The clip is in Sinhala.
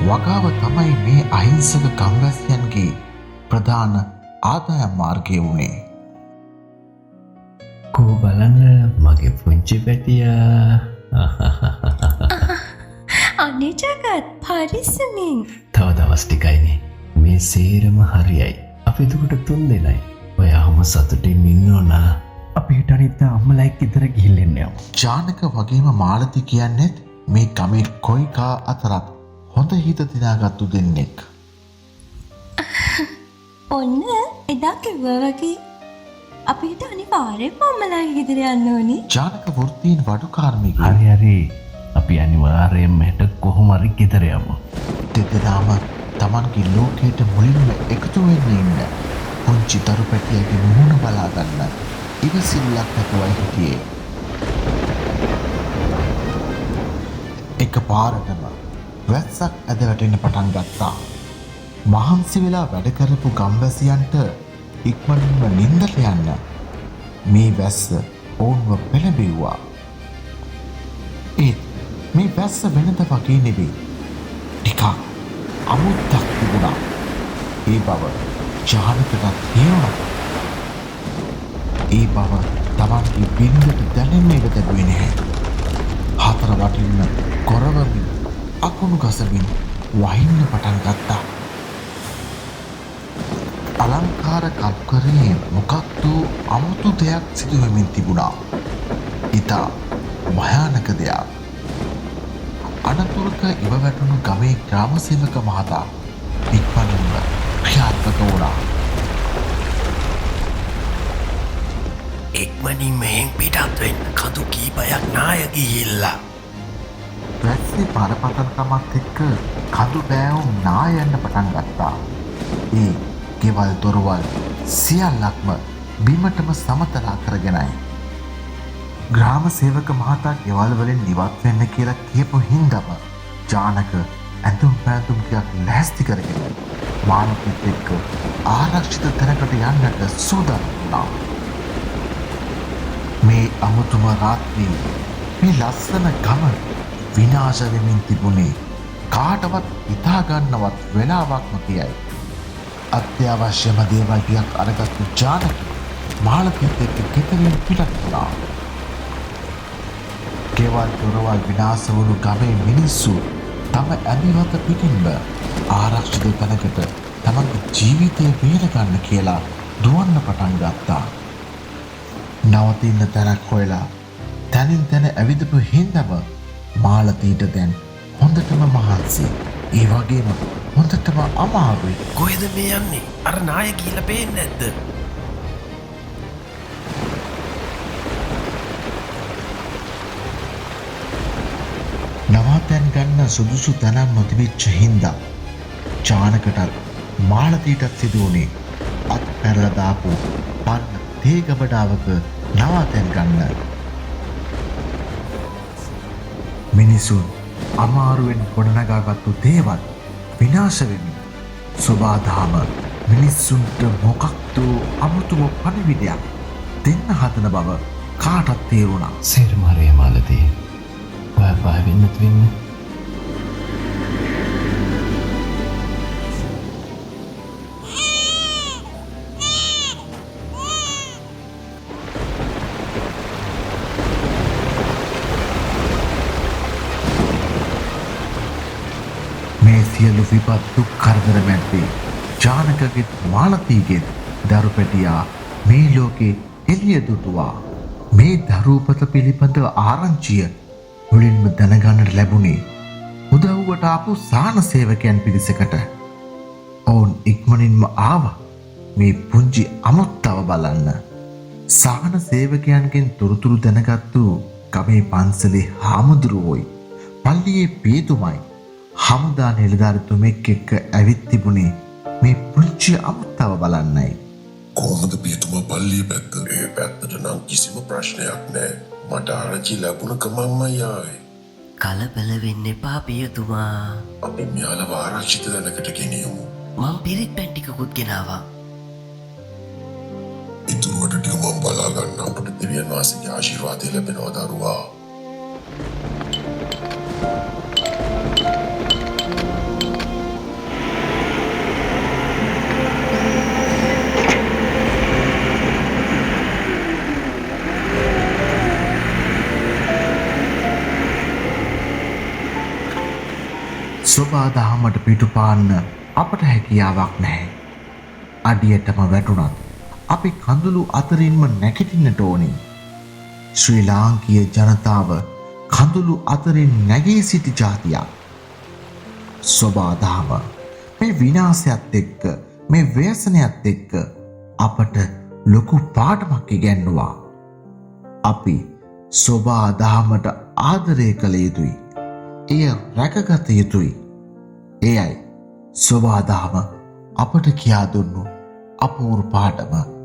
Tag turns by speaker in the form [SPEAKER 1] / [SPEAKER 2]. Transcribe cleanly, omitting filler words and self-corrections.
[SPEAKER 1] වගාව තමයි මේ අහිංසක ගම්වැසියන්ගේ ප්‍රධාන ආදායම් මාර්ගය වුණේ.
[SPEAKER 2] කෝ බලන්න මගේ පුංචි පැටියා.
[SPEAKER 3] අනේ ජගත් පරිස්සමින්.
[SPEAKER 2] තව දවස් ටිකයිනේ. මේ සේරම හරියයි. අපි එතකොට 3 දෙනයි. ඔයාම සතුටින් ඉන්නෝන. අපි හිට අනිත් අම්මලා එක්ක ඉතර ගිහින් යමු.
[SPEAKER 1] ජානක වගේම මාලති කියන්නේත් මේ ගමේ කොයිකා අතරත් හොඳ හිත දිනාගත්තු දෙන්නෙක්.
[SPEAKER 3] ඔන්න එදා කිව්වා වගේ අපිට අනිවාර්යෙන්ම අම්මලාගේ ගෙදර යන්න ඕනි.
[SPEAKER 1] ජානක වෘත්තීන් වඩුකාර්මිකයෝ
[SPEAKER 2] හරි අපි අනිවාර්යයෙන්ම හෙට කොහොම හරි ගෙදර යමු.
[SPEAKER 1] දෙදෙනාම තමන්ගේ ලෝකයට මුලින්ම එකතු වෙන්න ඉන්න පුංචි දරු පැටියගේ මුහුණ බලා ගන්න ඉවසිල්ලක් නැතුවයි හිටියේ. එකපාරටම වැස්සක් ඇද වැටෙන්න පටන් ගත්තා. මහන්සි වෙලා වැඩ කරපු ගම්වැසියන්ට ඉක්මනින්ම නින්දට යන්න මේ වැස්ස ඔවුන්ව පෙළඹෙව්වා. ඒත් මේ වැස්ස වෙනද වගේ නෙවෙයි. ටිකක් අමුත්තක් තිබුණා. ඒ බව ජානකටත් තේරුණා. ඒ බව තමන්ගේ බිරිඳට දැනෙන්න ඉඩ තිබුණේ නැහැ. හතර වටින්න කොරවමින් අකුණු ගසමින් වහින්න පටන් ගත්තා. අලංකාර කප්කරේ මොකක්ද අමුතු දෙයක් සිදුවෙමින් තිබුණා. ඉතා භයානක දෙයක්. අනතුරක ඉව වැටුණු ගමේ ග්‍රාමසේවක මහතා ඉක්මනින්ම ක්‍රියාත්මක වුණා.
[SPEAKER 2] ඉක්මනින් මෙහෙන් පිටත් වෙන්න කඳු කීපයක් නාය ගිහිල්ලා.
[SPEAKER 1] වැස්සේ බරපතලකමත් එක්ක කඳු බෑවුම් නායන්න පටන් ගත්තා. ඒ ගෙවල් දොරවල් සියල්ලක්ම බිමටම සමතලා කරගෙනයි. ග්‍රාම සේවක මහතා ගෙවල් වලින් ඉවත් වෙන්න කියලා කියපු හින්දම ජානක ඇඳුම් පැළඳුම් ටිකක් ලෑස්ති කරගෙන මානසික එක්ක ආරක්ෂිත තැනකට යන්නට සූදානම් වුණා. මේ අමුතුම රාත්‍රී මේ ලස්සන ගම විනාශ වෙමින් තිබුණේ කාටවත් හිතා ගන්නවත් වෙලාවක්ම කියයි. අත්‍යවශ්‍යම දේවල් ටිකක් අරගත්තු ජානක මාලතිත් එක්ක ගෙදරින් පිටත් වුණා. ගෙවල් දොරවල් විනාශ වුණු ගමේ මිනිස්සු තම ඇඳිවත පිටින්ම ආරක්ෂිත තැනකට තමන්ගේ ජීවිතය බේරගන්න කියලා දුවන්න පටන් ගත්තා. නවතින්න තැනක් හොයලා තැනින් තැන ඇවිදපු හින්දම මාලතීට දැන් හොඳටම මහන්සි. ඒ වගේම හොඳටම අමාරුයි.
[SPEAKER 2] කොහෙද මේ යන්නේ? අර නාය ගිහිල්ලා පේන්නේ නැද්ද?
[SPEAKER 1] නවාතැන් ගන්න සුදුසු තැනක් නොතිබිච්ච හින්දා ජානකටත් මාලතීටත් සිදු වුණේ අත් පැරලා දාපු පන්න තේ ගබඩාවක නවාතැන් ගන්න. මිනිසුන් අමාරුවෙන් ගොඩනගාගත්තු දේවල් විනාශ වෙමින් සුබාදාම මිනිස්සුන්ට මොකක්ද අමුතුම පණිවිඩයක් දෙන්න හදන බව කාටත් තේරුණා.
[SPEAKER 2] සේරමාරේ මාලතී ඔයා බය වෙන්නත් වෙන්න.
[SPEAKER 1] මේ සියලු විපත් දුක් කරදර මැද්දේ ජානකගෙත් මාලතීගෙත් දරු පැටියා මේ ලෝකේ එළිය දුටුවා. මේ දරුපත පිළිබඳව ආරංචිය මුලින්ම දැනගන්නට ලැබුණේ උදව්වට ආපු සාන සේවකයන් පිරිසකට. ඔවුන් ඉක්මනින්ම ආවා මේ පුංචි අමුත්තව බලන්න. සාන සේවකයන්ගෙන් තොරතුරු දැනගත්තු ගමේ පන්සලේ හාමුදුරුවෝයි පල්ලියේ පියතුමයි හමුදා නිලධාරිතුමෙක් එක්ක ඇවිත් තිබුණේ මේ පුංචි අමුත්තව බලන්නයි.
[SPEAKER 4] කොහොමද පියතුමා පල්ලිය පැත්ත? ඒ පැත්තට නම් කිසිම ප්‍රශ්නයක් නෑ. මට ආරංචි ලැබුණ ගමන්මයි ආවේ.
[SPEAKER 5] කලබල වෙන්න එපා පියතුමා.
[SPEAKER 4] අපි මෙයාලව ආරක්ෂිත තැනකට ගෙනියමු.
[SPEAKER 5] මං පිරිත් පැන් ටිකකුත් ගෙනාවා.
[SPEAKER 4] ඉතුරුවට ටික මම බලා ගන්න. අපට දෙවියන් වහන්සේගේ ආශිර්වාදය ලැබෙනවා දරුවා.
[SPEAKER 1] සොබාදහමට පිටුපාන්න අපට හැකියාවක් නැහැ. අඩියටම වැටුණත් අපි කඳුළු අතරින්ම නැගිටින්නට ඕනේ. ශ්‍රී ලාංකීය ජනතාව කඳුළු අතරින් නැගී සිටි ජාතියක්. සොබාදහම මේ විනාශයත් එක්ක මේ ව්‍යසනයත් එක්ක අපට ලොකු පාඩමක් ඉගැන්නුවා. අපි සොබාදහමට ආදරය කළ යුතුයි. එය රැකගත යුතුයි. එයයි සොබාදහම අපට කියා දුන්නු අපූර්ව පාඩම.